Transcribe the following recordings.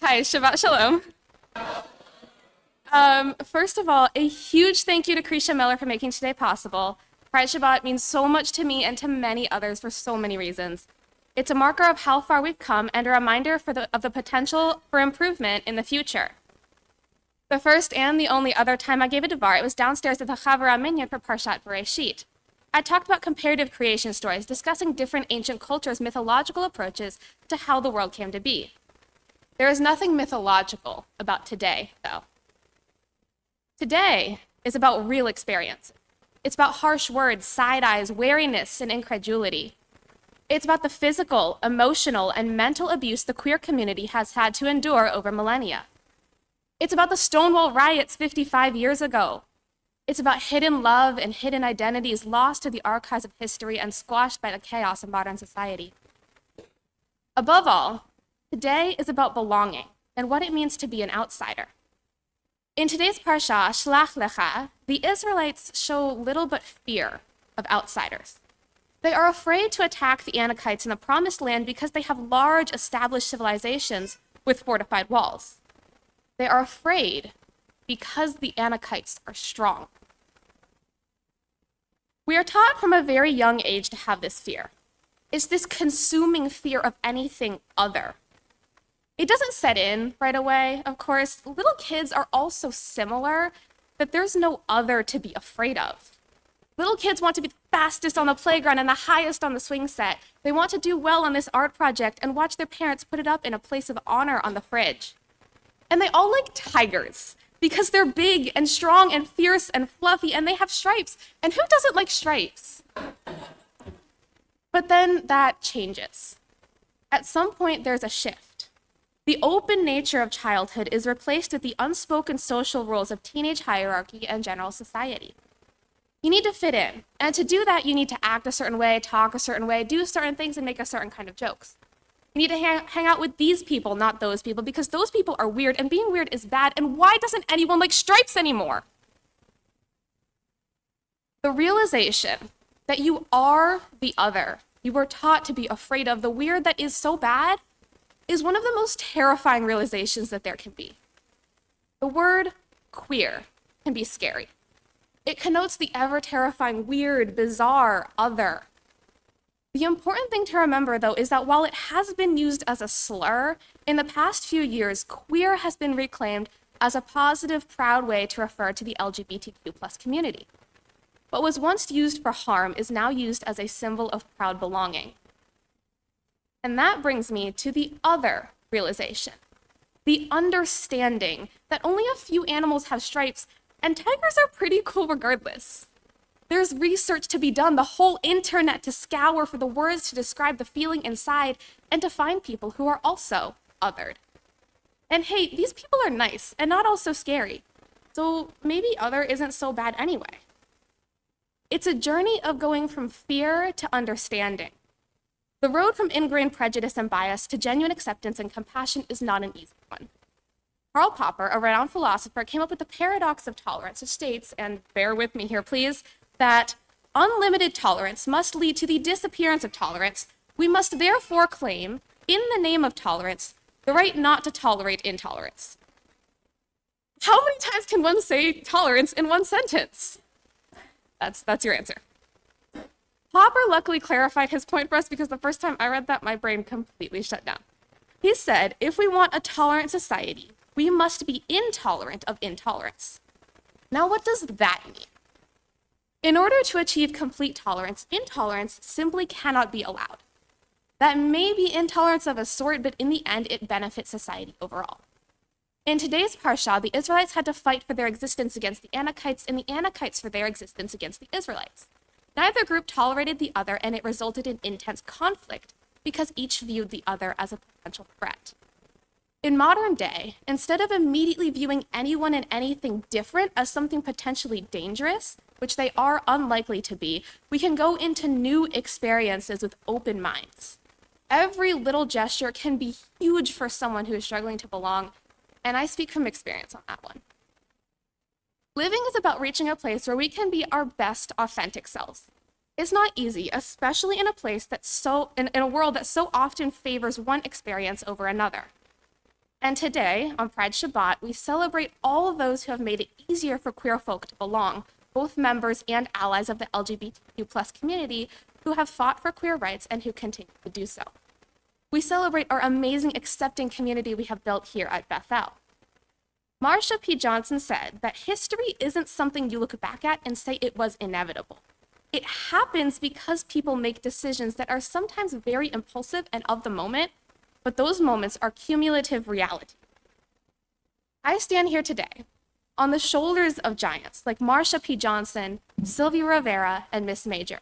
Hi, Shabbat Shalom. First of all, a huge thank you to Krisha Miller for making today possible. Pride Shabbat means so much to me and to many others for so many reasons. It's a marker of how far we've come and a reminder of the potential for improvement in the future. The first and the only other time I gave a devar, it was downstairs at the Chavara Minyan for Parshat Bereshit. I talked about comparative creation stories, discussing different ancient cultures' mythological approaches to how the world came to be. There is nothing mythological about today, though. Today is about real experience. It's about harsh words, side eyes, wariness, and incredulity. It's about the physical, emotional, and mental abuse the queer community has had to endure over millennia. It's about the Stonewall riots 55 years ago. It's about hidden love and hidden identities lost to the archives of history and squashed by the chaos of modern society. Above all, today is about belonging and what it means to be an outsider. In today's parsha, Shlach Lecha, the Israelites show little but fear of outsiders. They are afraid to attack the Anakites in the Promised Land because they have large established civilizations with fortified walls. They are afraid because the Anakites are strong. We are taught from a very young age to have this fear. It's this consuming fear of anything other. It doesn't set in right away, of course. Little kids are also similar, that there's no other to be afraid of. Little kids want to be the fastest on the playground and the highest on the swing set. They want to do well on this art project and watch their parents put it up in a place of honor on the fridge. And they all like tigers because they're big and strong and fierce and fluffy and they have stripes. And who doesn't like stripes? But then that changes. At some point, there's a shift. The open nature of childhood is replaced with the unspoken social rules of teenage hierarchy and general society. You need to fit in, and to do that, you need to act a certain way, talk a certain way, do certain things, and make a certain kind of jokes. You need to hang out with these people, not those people, because those people are weird, and being weird is bad, and why doesn't anyone like stripes anymore? The realization that you are the other, you were taught to be afraid of, the weird that is so bad, is one of the most terrifying realizations that there can be. The word queer can be scary. It connotes the ever-terrifying, weird, bizarre, other. The important thing to remember, though, is that while it has been used as a slur, in the past few years, queer has been reclaimed as a positive, proud way to refer to the LGBTQ+ community. What was once used for harm is now used as a symbol of proud belonging. And that brings me to the other realization, the understanding that only a few animals have stripes, and tigers are pretty cool regardless. There's research to be done, the whole internet to scour for the words to describe the feeling inside, and to find people who are also othered. And hey, these people are nice, and not also scary, so maybe other isn't so bad anyway. It's a journey of going from fear to understanding. The road from ingrained prejudice and bias to genuine acceptance and compassion is not an easy one. Karl Popper, a renowned philosopher, came up with the paradox of tolerance, which states, and bear with me here please, that unlimited tolerance must lead to the disappearance of tolerance. We must therefore claim, in the name of tolerance, the right not to tolerate intolerance. How many times can one say tolerance in one sentence? That's your answer. Popper luckily clarified his point for us because the first time I read that, my brain completely shut down. He said, if we want a tolerant society, we must be intolerant of intolerance. Now, what does that mean? In order to achieve complete tolerance, intolerance simply cannot be allowed. That may be intolerance of a sort, but in the end, it benefits society overall. In today's parsha, the Israelites had to fight for their existence against the Anakites, and the Anakites for their existence against the Israelites. Neither group tolerated the other, and it resulted in intense conflict because each viewed the other as a potential threat. In modern day, instead of immediately viewing anyone and anything different as something potentially dangerous, which they are unlikely to be, we can go into new experiences with open minds. Every little gesture can be huge for someone who is struggling to belong, and I speak from experience on that one. Living is about reaching a place where we can be our best authentic selves. It's not easy, especially in a place that's in a world that so often favors one experience over another. And today, on Pride Shabbat, we celebrate all of those who have made it easier for queer folk to belong, both members and allies of the LGBTQ+ community who have fought for queer rights and who continue to do so. We celebrate our amazing accepting community we have built here at Bethel. Marsha P. Johnson said that history isn't something you look back at and say it was inevitable. It happens because people make decisions that are sometimes very impulsive and of the moment, but those moments are cumulative reality. I stand here today on the shoulders of giants like Marsha P. Johnson, Sylvia Rivera, and Miss Major.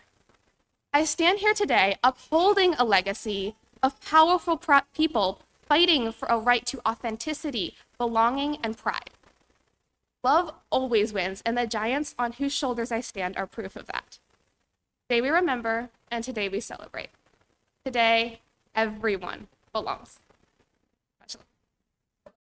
I stand here today upholding a legacy of powerful people fighting for a right to authenticity, belonging, and pride. Love always wins, and the giants on whose shoulders I stand are proof of that. Today we remember, and today we celebrate. Today, everyone belongs.